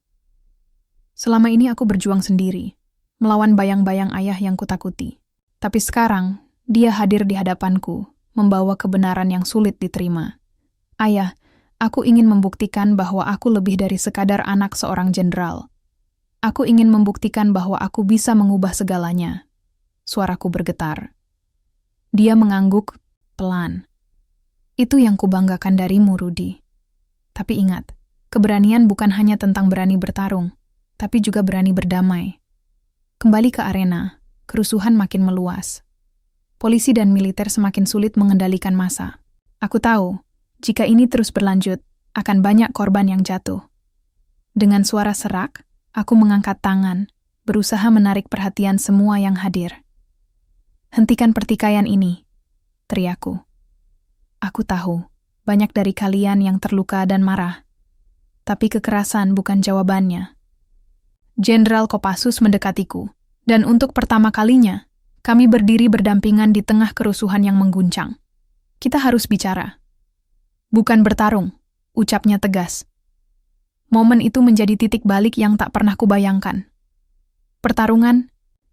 Selama ini aku berjuang sendiri, melawan bayang-bayang ayah yang kutakuti. Tapi sekarang, dia hadir di hadapanku, membawa kebenaran yang sulit diterima. "Ayah, aku ingin membuktikan bahwa aku lebih dari sekadar anak seorang jenderal. Aku ingin membuktikan bahwa aku bisa mengubah segalanya." Suaraku bergetar. Dia mengangguk pelan. "Itu yang kubanggakan darimu, Rudy. Tapi ingat, keberanian bukan hanya tentang berani bertarung, tapi juga berani berdamai." Kembali ke arena, kerusuhan makin meluas. Polisi dan militer semakin sulit mengendalikan massa. Aku tahu, jika ini terus berlanjut, akan banyak korban yang jatuh. Dengan suara serak, aku mengangkat tangan, berusaha menarik perhatian semua yang hadir. "Hentikan pertikaian ini," teriakku. Aku tahu, banyak dari kalian yang terluka dan marah. Tapi kekerasan bukan jawabannya. Jenderal Kopassus mendekatiku, dan untuk pertama kalinya, kami berdiri berdampingan di tengah kerusuhan yang mengguncang. "Kita harus bicara. Bukan bertarung," ucapnya tegas. Momen itu menjadi titik balik yang tak pernah kubayangkan. Pertarungan,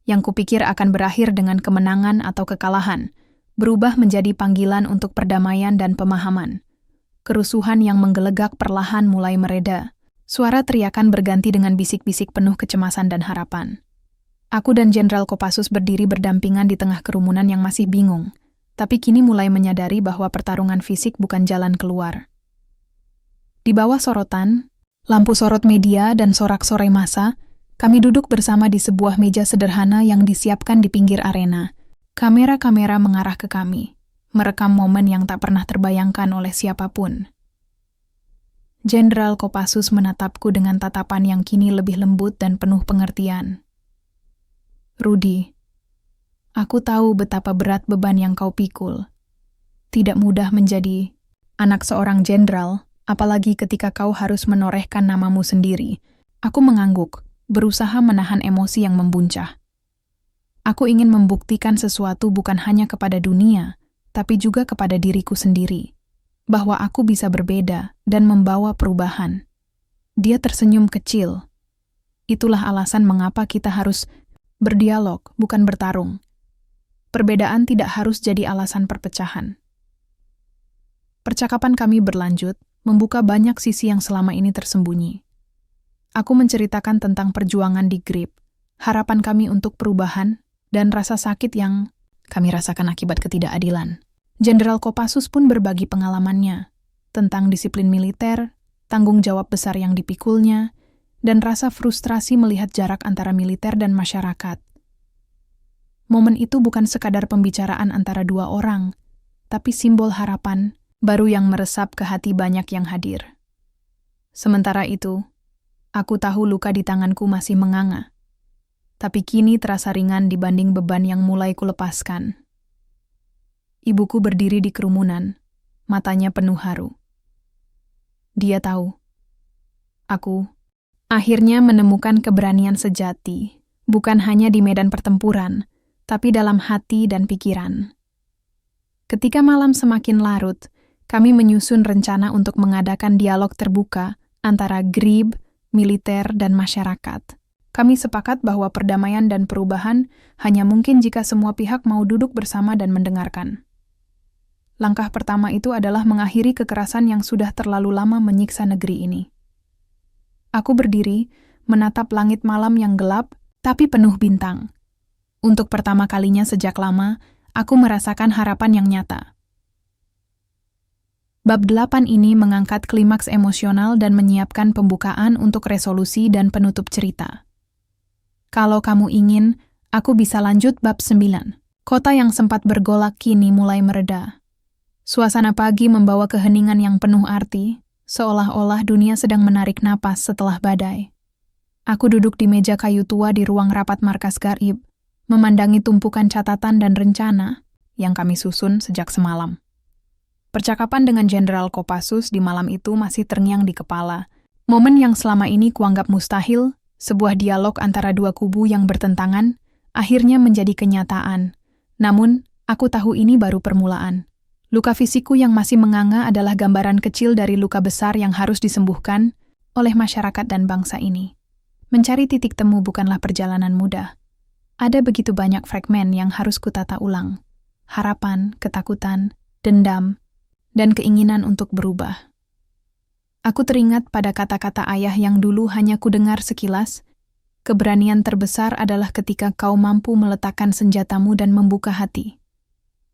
yang kupikir akan berakhir dengan kemenangan atau kekalahan, berubah menjadi panggilan untuk perdamaian dan pemahaman. Kerusuhan yang menggelegak perlahan mulai mereda. Suara teriakan berganti dengan bisik-bisik penuh kecemasan dan harapan. Aku dan Jenderal Kopassus berdiri berdampingan di tengah kerumunan yang masih bingung, tapi kini mulai menyadari bahwa pertarungan fisik bukan jalan keluar. Di bawah sorotan, lampu sorot media dan sorak-sorai massa, kami duduk bersama di sebuah meja sederhana yang disiapkan di pinggir arena. Kamera-kamera mengarah ke kami, merekam momen yang tak pernah terbayangkan oleh siapapun. Jenderal Kopassus menatapku dengan tatapan yang kini lebih lembut dan penuh pengertian. Rudy, aku tahu betapa berat beban yang kau pikul. Tidak mudah menjadi anak seorang jenderal, apalagi ketika kau harus menorehkan namamu sendiri. Aku mengangguk, berusaha menahan emosi yang membuncah. Aku ingin membuktikan sesuatu bukan hanya kepada dunia, tapi juga kepada diriku sendiri. Bahwa aku bisa berbeda dan membawa perubahan. Dia tersenyum kecil. Itulah alasan mengapa kita harus berdialog, bukan bertarung. Perbedaan tidak harus jadi alasan perpecahan. Percakapan kami berlanjut, membuka banyak sisi yang selama ini tersembunyi. Aku menceritakan tentang perjuangan di GRIP, harapan kami untuk perubahan, dan rasa sakit yang kami rasakan akibat ketidakadilan. Jenderal Kopassus pun berbagi pengalamannya tentang disiplin militer, tanggung jawab besar yang dipikulnya, dan rasa frustrasi melihat jarak antara militer dan masyarakat. Momen itu bukan sekadar pembicaraan antara dua orang, tapi simbol harapan baru yang meresap ke hati banyak yang hadir. Sementara itu, aku tahu luka di tanganku masih menganga, tapi kini terasa ringan dibanding beban yang mulai kulepaskan. Ibuku berdiri di kerumunan, matanya penuh haru. Dia tahu. Aku akhirnya menemukan keberanian sejati, bukan hanya di medan pertempuran, tapi dalam hati dan pikiran. Ketika malam semakin larut, kami menyusun rencana untuk mengadakan dialog terbuka antara GRIB, militer, dan masyarakat. Kami sepakat bahwa perdamaian dan perubahan hanya mungkin jika semua pihak mau duduk bersama dan mendengarkan. Langkah pertama itu adalah mengakhiri kekerasan yang sudah terlalu lama menyiksa negeri ini. Aku berdiri, menatap langit malam yang gelap, tapi penuh bintang. Untuk pertama kalinya sejak lama, aku merasakan harapan yang nyata. Bab 8 ini mengangkat klimaks emosional dan menyiapkan pembukaan untuk resolusi dan penutup cerita. Kalau kamu ingin, aku bisa lanjut bab 9. Kota yang sempat bergolak kini mulai mereda. Suasana pagi membawa keheningan yang penuh arti, seolah-olah dunia sedang menarik napas setelah badai. Aku duduk di meja kayu tua di ruang rapat markas GAIB, memandangi tumpukan catatan dan rencana yang kami susun sejak semalam. Percakapan dengan Jenderal Kopassus di malam itu masih terngiang di kepala. Momen yang selama ini kuanggap mustahil, sebuah dialog antara dua kubu yang bertentangan, akhirnya menjadi kenyataan. Namun, aku tahu ini baru permulaan. Luka fisikku yang masih menganga adalah gambaran kecil dari luka besar yang harus disembuhkan oleh masyarakat dan bangsa ini. Mencari titik temu bukanlah perjalanan mudah. Ada begitu banyak fragmen yang harus kutata ulang. Harapan, ketakutan, dendam, dan keinginan untuk berubah. Aku teringat pada kata-kata ayah yang dulu hanya kudengar sekilas. Keberanian terbesar adalah ketika kau mampu meletakkan senjatamu dan membuka hati.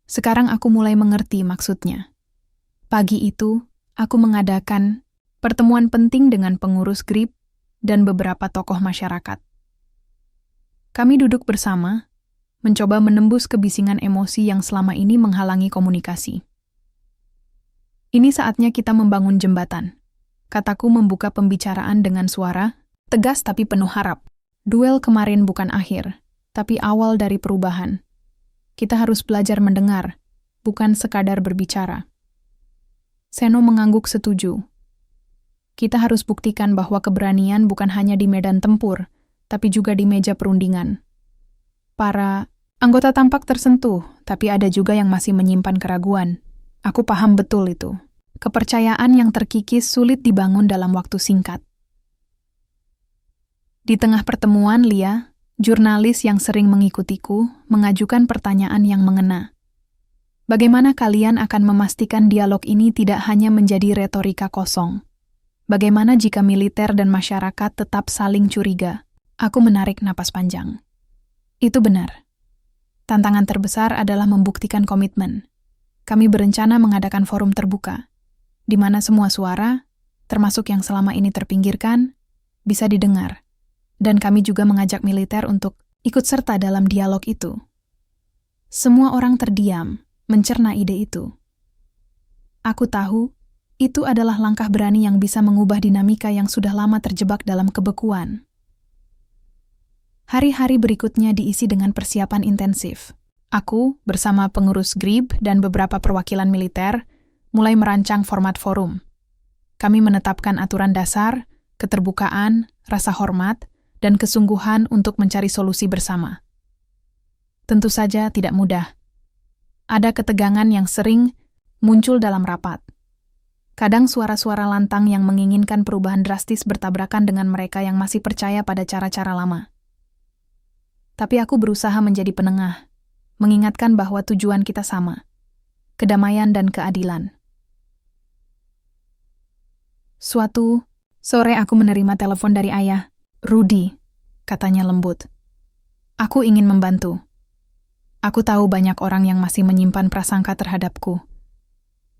Sekarang aku mulai mengerti maksudnya. Pagi itu, aku mengadakan pertemuan penting dengan pengurus GRIP dan beberapa tokoh masyarakat. Kami duduk bersama, mencoba menembus kebisingan emosi yang selama ini menghalangi komunikasi. Ini saatnya kita membangun jembatan. Kataku membuka pembicaraan dengan suara, tegas tapi penuh harap. Duel kemarin bukan akhir, tapi awal dari perubahan. Kita harus belajar mendengar, bukan sekadar berbicara. Seno mengangguk setuju. Kita harus buktikan bahwa keberanian bukan hanya di medan tempur, tapi juga di meja perundingan. Para anggota tampak tersentuh, tapi ada juga yang masih menyimpan keraguan. Aku paham betul itu. Kepercayaan yang terkikis sulit dibangun dalam waktu singkat. Di tengah pertemuan, Lia, jurnalis yang sering mengikutiku, mengajukan pertanyaan yang mengena. Bagaimana kalian akan memastikan dialog ini tidak hanya menjadi retorika kosong? Bagaimana jika militer dan masyarakat tetap saling curiga? Aku menarik napas panjang. Itu benar. Tantangan terbesar adalah membuktikan komitmen. Kami berencana mengadakan forum terbuka, di mana semua suara, termasuk yang selama ini terpinggirkan, bisa didengar. Dan kami juga mengajak militer untuk ikut serta dalam dialog itu. Semua orang terdiam, mencerna ide itu. Aku tahu, itu adalah langkah berani yang bisa mengubah dinamika yang sudah lama terjebak dalam kebekuan. Hari-hari berikutnya diisi dengan persiapan intensif. Aku, bersama pengurus GRIB dan beberapa perwakilan militer, mulai merancang format forum. Kami menetapkan aturan dasar, keterbukaan, rasa hormat, dan kesungguhan untuk mencari solusi bersama. Tentu saja tidak mudah. Ada ketegangan yang sering muncul dalam rapat. Kadang suara-suara lantang yang menginginkan perubahan drastis bertabrakan dengan mereka yang masih percaya pada cara-cara lama. Tapi aku berusaha menjadi penengah, mengingatkan bahwa tujuan kita sama, kedamaian dan keadilan. Suatu sore aku menerima telepon dari ayah. "Rudy," katanya lembut. "Aku ingin membantu. Aku tahu banyak orang yang masih menyimpan prasangka terhadapku.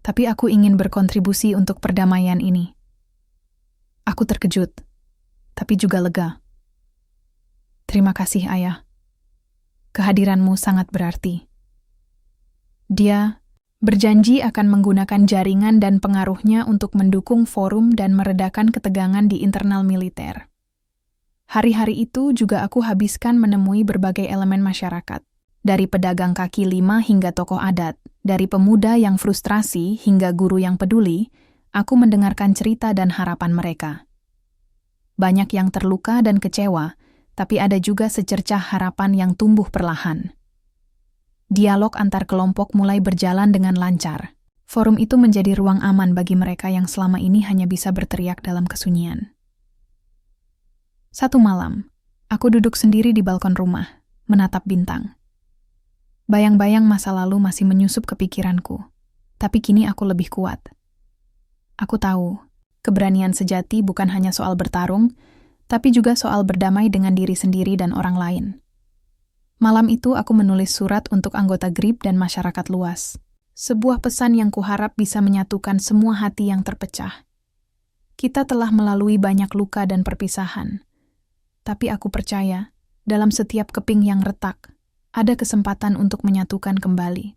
Tapi aku ingin berkontribusi untuk perdamaian ini." Aku terkejut, tapi juga lega. "Terima kasih, Ayah. Kehadiranmu sangat berarti." Dia berjanji akan menggunakan jaringan dan pengaruhnya untuk mendukung forum dan meredakan ketegangan di internal militer. Hari-hari itu juga aku habiskan menemui berbagai elemen masyarakat. Dari pedagang kaki lima hingga tokoh adat, dari pemuda yang frustrasi hingga guru yang peduli, aku mendengarkan cerita dan harapan mereka. Banyak yang terluka dan kecewa, tapi ada juga secercah harapan yang tumbuh perlahan. Dialog antar kelompok mulai berjalan dengan lancar. Forum itu menjadi ruang aman bagi mereka yang selama ini hanya bisa berteriak dalam kesunyian. Satu malam, aku duduk sendiri di balkon rumah, menatap bintang. Bayang-bayang masa lalu masih menyusup ke pikiranku, tapi kini aku lebih kuat. Aku tahu, keberanian sejati bukan hanya soal bertarung, tapi juga soal berdamai dengan diri sendiri dan orang lain. Malam itu aku menulis surat untuk anggota GRIB dan masyarakat luas. Sebuah pesan yang kuharap bisa menyatukan semua hati yang terpecah. Kita telah melalui banyak luka dan perpisahan, tapi aku percaya, dalam setiap keping yang retak, ada kesempatan untuk menyatukan kembali.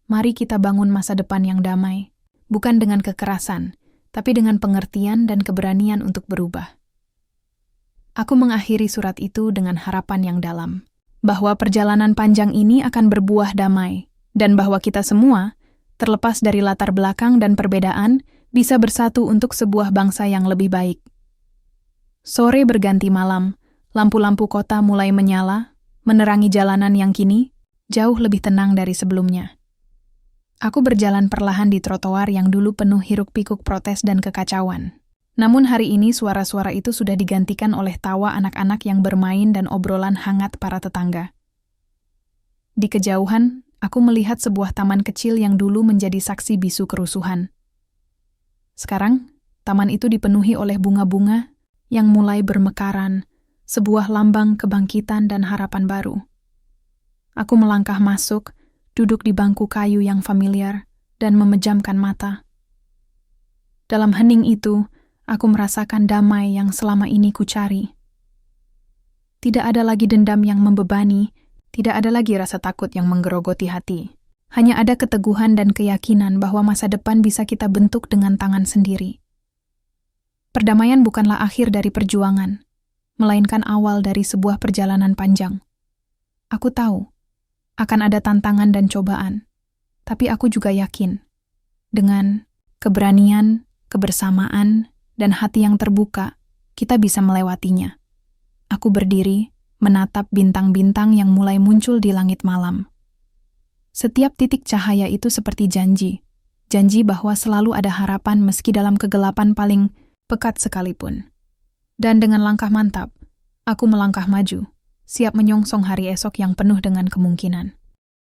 Mari kita bangun masa depan yang damai, bukan dengan kekerasan, tapi dengan pengertian dan keberanian untuk berubah. Aku mengakhiri surat itu dengan harapan yang dalam, bahwa perjalanan panjang ini akan berbuah damai, dan bahwa kita semua, terlepas dari latar belakang dan perbedaan, bisa bersatu untuk sebuah bangsa yang lebih baik. Sore berganti malam, lampu-lampu kota mulai menyala, menerangi jalanan yang kini jauh lebih tenang dari sebelumnya. Aku berjalan perlahan di trotoar yang dulu penuh hiruk-pikuk protes dan kekacauan. Namun hari ini suara-suara itu sudah digantikan oleh tawa anak-anak yang bermain dan obrolan hangat para tetangga. Di kejauhan, aku melihat sebuah taman kecil yang dulu menjadi saksi bisu kerusuhan. Sekarang, taman itu dipenuhi oleh bunga-bunga yang mulai bermekaran, sebuah lambang kebangkitan dan harapan baru. Aku melangkah masuk, duduk di bangku kayu yang familiar, dan memejamkan mata. Dalam hening itu, aku merasakan damai yang selama ini kucari. Tidak ada lagi dendam yang membebani, tidak ada lagi rasa takut yang menggerogoti hati. Hanya ada keteguhan dan keyakinan bahwa masa depan bisa kita bentuk dengan tangan sendiri. Perdamaian bukanlah akhir dari perjuangan, melainkan awal dari sebuah perjalanan panjang. Aku tahu, akan ada tantangan dan cobaan, tapi aku juga yakin, dengan keberanian, kebersamaan, dan hati yang terbuka, kita bisa melewatinya. Aku berdiri, menatap bintang-bintang yang mulai muncul di langit malam. Setiap titik cahaya itu seperti janji bahwa selalu ada harapan meski dalam kegelapan paling pekat sekalipun. Dan dengan langkah mantap, aku melangkah maju, siap menyongsong hari esok yang penuh dengan kemungkinan.